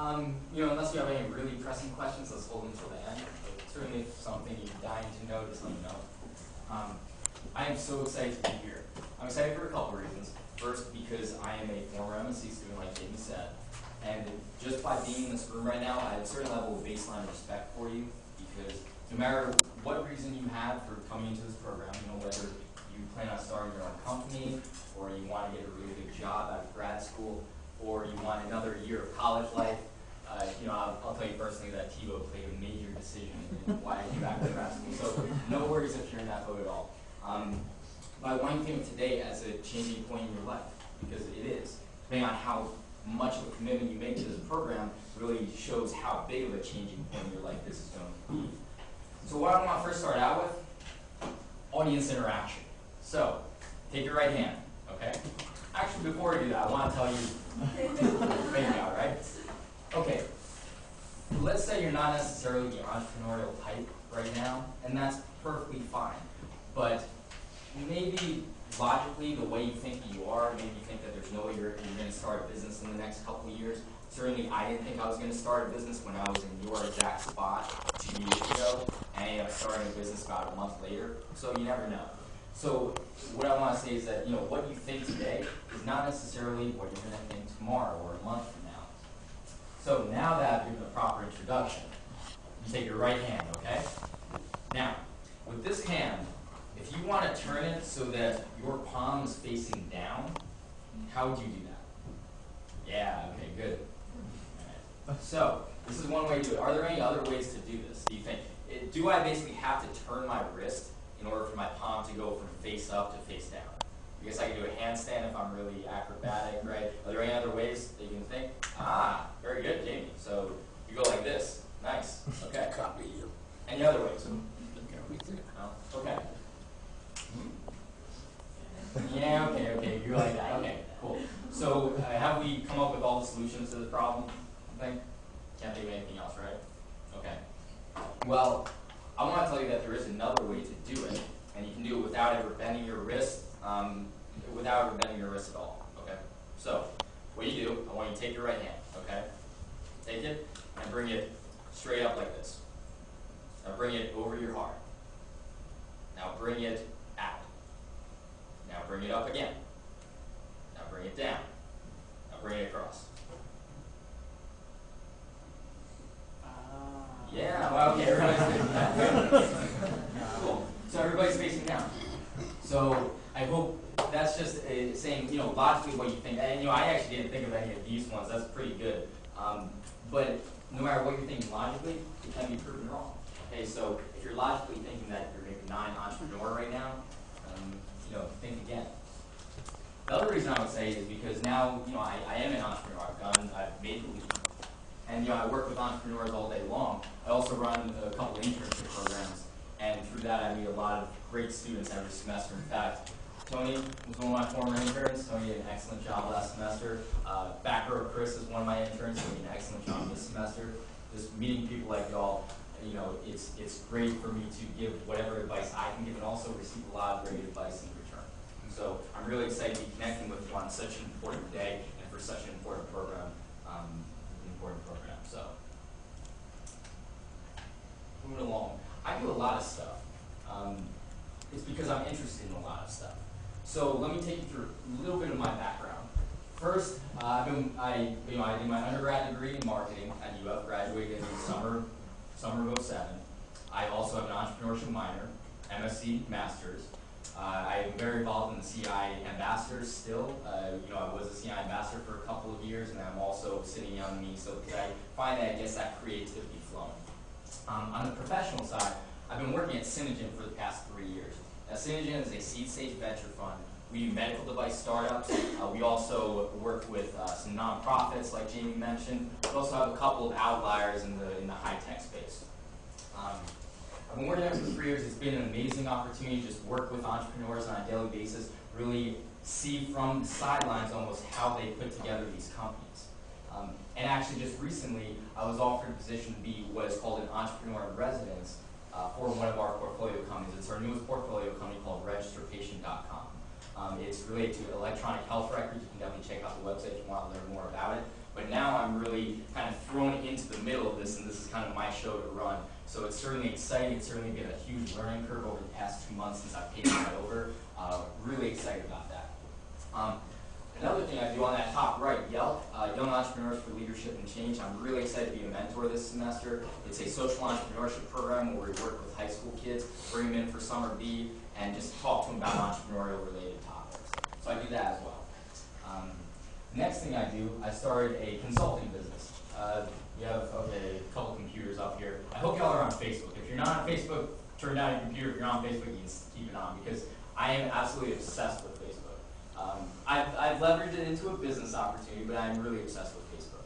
Unless you have any really pressing questions, let's hold them until the end. But certainly if something you're dying to know, just let me know. I am so excited to be here. I'm excited for a couple reasons. First, because I am a former MSE student, like Jamie said. And just by being in this room right now, I have a certain level of baseline respect for you, because no matter what reason you have for coming into this program, whether you plan on starting your own company, or you want to get a really good job out of grad school, or you want another year of college life, I'll tell you personally that TiVo played a major decision in why I came back to grad school. So no worries if you're in that boat at all. But I want you to think of today as a changing point in your life, because it is. Depending on how much of a commitment you make to this program really shows how big of a changing point in your life this is going to be. So what I want to first start out with, audience interaction. So take your right hand, okay? Actually, before I do that, I want to tell you, think out, right? Okay, let's say you're not necessarily the entrepreneurial type right now, and that's perfectly fine. But maybe logically, the way you think you are, maybe you think that there's no way you're going to start a business in the next couple of years. Certainly, I didn't think I was going to start a business when I was in your exact spot 2 years ago, and I ended up starting a business about a month later. So you never know. So what I want to say is that what you think today is not necessarily what you're going to think tomorrow or a month from now. So now that I've given a proper introduction, you take your right hand, okay? Now, with this hand, if you want to turn it so that your palm is facing down, how would you do that? Yeah, okay, good. All right. So, this is one way to do it. Are there any other ways to do this? Do you think? Do I basically have to turn my wrist in order for my palm to go from face up to face down? I guess I can do a handstand if I'm really acrobatic, right? Are there any other ways that you can think? Ah, very good, Jamie. So you go like this. Nice. Okay. Copy you. Any other ways? No? Okay. Yeah, okay. You're like that. Okay, cool. So have we come up with all the solutions to the problem? I think? Can't think of anything else, right? Okay. Well, I want to tell you that there is another way to do it, and you can do it without ever bending your wrist, without ever bending your wrist at all, okay? So, what you do, I want you to take your right hand, okay? Take it and bring it straight up like this. Now bring it over your heart. Now bring it out. Now bring it up again. Now bring it down. Now bring it across. Yeah, well, okay, everybody's facing down. Cool. So everybody's facing down. So I hope that's just saying, logically what you think. And, I actually didn't think of any of these ones. That's pretty good. But no matter what you're thinking logically, it can be proven wrong. Okay, so if you're logically thinking that you're maybe not an entrepreneur right now, think again. The other reason I would say is because now, I am an entrepreneur. I've made the leap. And, I work with entrepreneurs all day long. I also run a couple of internship programs. And through that, I meet a lot of great students every semester. In fact, Tony was one of my former interns. Tony did an excellent job last semester. Back row Chris is one of my interns. He did an excellent job this semester. Just meeting people like y'all, it's great for me to give whatever advice I can give and also receive a lot of great advice in return. So I'm really excited to be connecting with you on such an important day and for such an important program. So moving along. I do a lot of stuff. It's because I'm interested in a lot of stuff. So let me take you through a little bit of my background. First, I did my undergrad degree in marketing at UF, graduated in the summer of 07. I also have an entrepreneurship minor, MSE Masters. I am very involved in the CI ambassadors still. I was a CI ambassador for a couple of years, and I'm also sitting on me, so I find that I guess that creativity flowing. On the professional side, I've been working at Synogen for the past 3 years. Now, Synogen is a seed stage venture fund. We do medical device startups. We also work with some nonprofits, like Jamie mentioned. We also have a couple of outliers in the high-tech space. I've been working there for 3 years. It's been an amazing opportunity to just work with entrepreneurs on a daily basis, really see from the sidelines almost how they put together these companies. And actually, just recently, I was offered a position to be what is called an entrepreneur in residence for one of our portfolio companies. It's our newest portfolio company called registerpatient.com. It's related to electronic health records. You can definitely check out the website if you want to learn more about it. But but now I'm really kind of thrown into the middle of this, and this is kind of my show to run. So it's certainly exciting. It's certainly been a huge learning curve over the past 2 months since I've taken that over. Really excited about that. Another thing I do on that top right, Yelp, Young Entrepreneurs for Leadership and Change. I'm really excited to be a mentor this semester. It's a social entrepreneurship program where we work with high school kids, bring them in for summer B, and just talk to them about entrepreneurial related topics. So I do that as well. Next thing I do, I started a consulting business. You have a couple computers up here. I hope y'all are on Facebook. If you're not on Facebook, turn down your computer. If you're on Facebook, you can keep it on because I am absolutely obsessed with Facebook. I've leveraged it into a business opportunity, but I'm really obsessed with Facebook.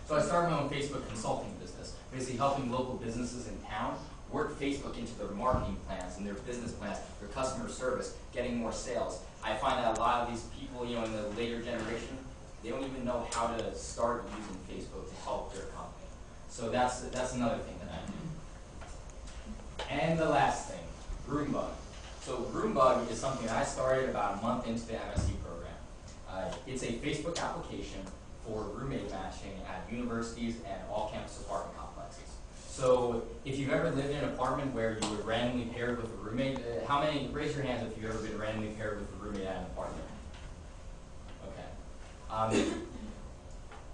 So I started my own Facebook consulting business, basically helping local businesses in town work Facebook into their marketing plans and their business plans, their customer service, getting more sales. I find that a lot of these people, in the later generation, they don't even know how to start using Facebook to help their company. So that's another thing that I do. And the last thing, Roombug. So Roombug is something that I started about a month into the MSE program. It's a Facebook application for roommate matching at universities and all-campus apartment complexes. So if you've ever lived in an apartment where you were randomly paired with a roommate, how many, raise your hands if you've ever been randomly paired with a roommate at an apartment. Okay.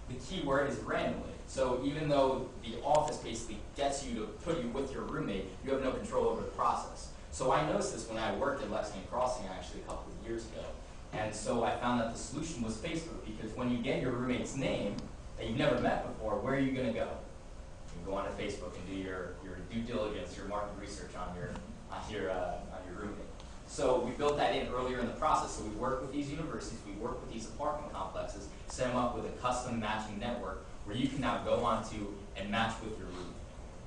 The key word is randomly. So even though the office basically gets you to put you with your roommate, you have no control over the process. So I noticed this when I worked at Lexington Crossing actually a couple of years ago. And so I found that the solution was Facebook, because when you get your roommate's name that you've never met before, where are you going to go? You can go onto Facebook and do your due diligence, your market research on your roommate. So we built that in earlier in the process. So we work with these universities, we work with these apartment complexes, set them up with a custom matching network where you can now go onto and match with your roommate.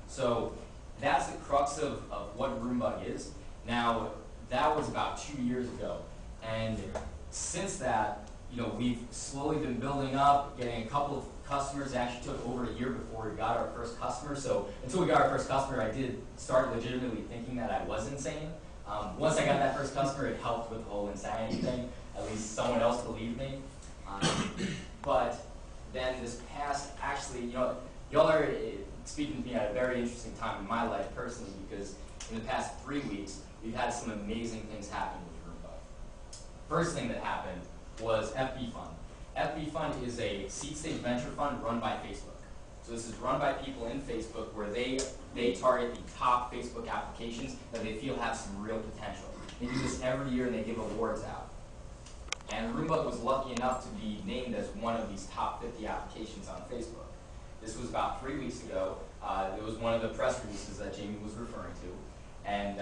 So that's the crux of what Roombug is. Now, that was about 2 years ago. And since that, we've slowly been building up, getting a couple of customers. It actually took over a year before we got our first customer. So until we got our first customer, I did start legitimately thinking that I was insane. Once I got that first customer, it helped with the whole insanity thing. At least someone else believed me. But then this past, actually, y'all are speaking to me at a very interesting time in my life personally, because in the past 3 weeks, we've had some amazing things happen with Roombug. First thing that happened was FB Fund. FB Fund is a seed stage venture fund run by Facebook. So this is run by people in Facebook where they target the top Facebook applications that they feel have some real potential. They do this every year and they give awards out. And Roombug was lucky enough to be named as one of these top 50 applications on Facebook. This was about 3 weeks ago. It was one of the press releases that Jamie was referring to. And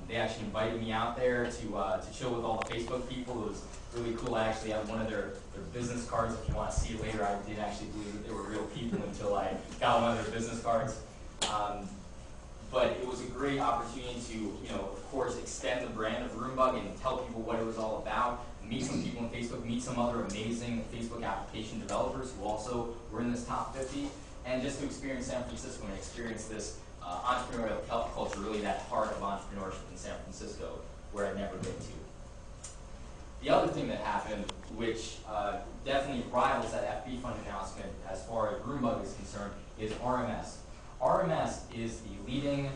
they actually invited me out there to chill with all the Facebook people. It was really cool. I actually had one of their business cards. If you want to see it later, I didn't actually believe that they were real people until I got one of their business cards. But it was a great opportunity to, of course, extend the brand of Roombug and tell people what it was all about. Meet some people on Facebook, meet some other amazing Facebook application developers who also were in this top 50, and just to experience San Francisco and experience this entrepreneurial culture, really that heart of entrepreneurship in San Francisco, where I've never been to. The other thing that happened, which definitely rivals that FB Fund announcement as far as Roombug is concerned, is RMS. RMS is the leading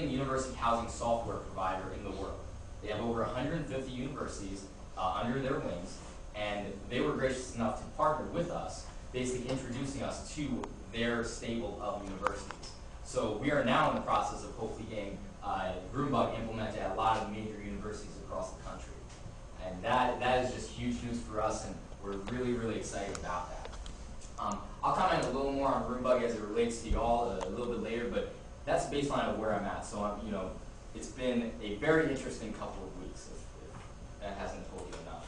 university housing software provider in the world. They have over 150 universities under their wings, and they were gracious enough to partner with us, basically introducing us to their stable of universities. So we are now in the process of hopefully getting Roombug implemented at a lot of major universities across the country. And that is just huge news for us, and we're really, really excited about that. I'll comment a little more on Roombug as it relates to y'all a little bit later, but that's the baseline of where I'm at. So it's been a very interesting couple of weeks, if that hasn't told you enough.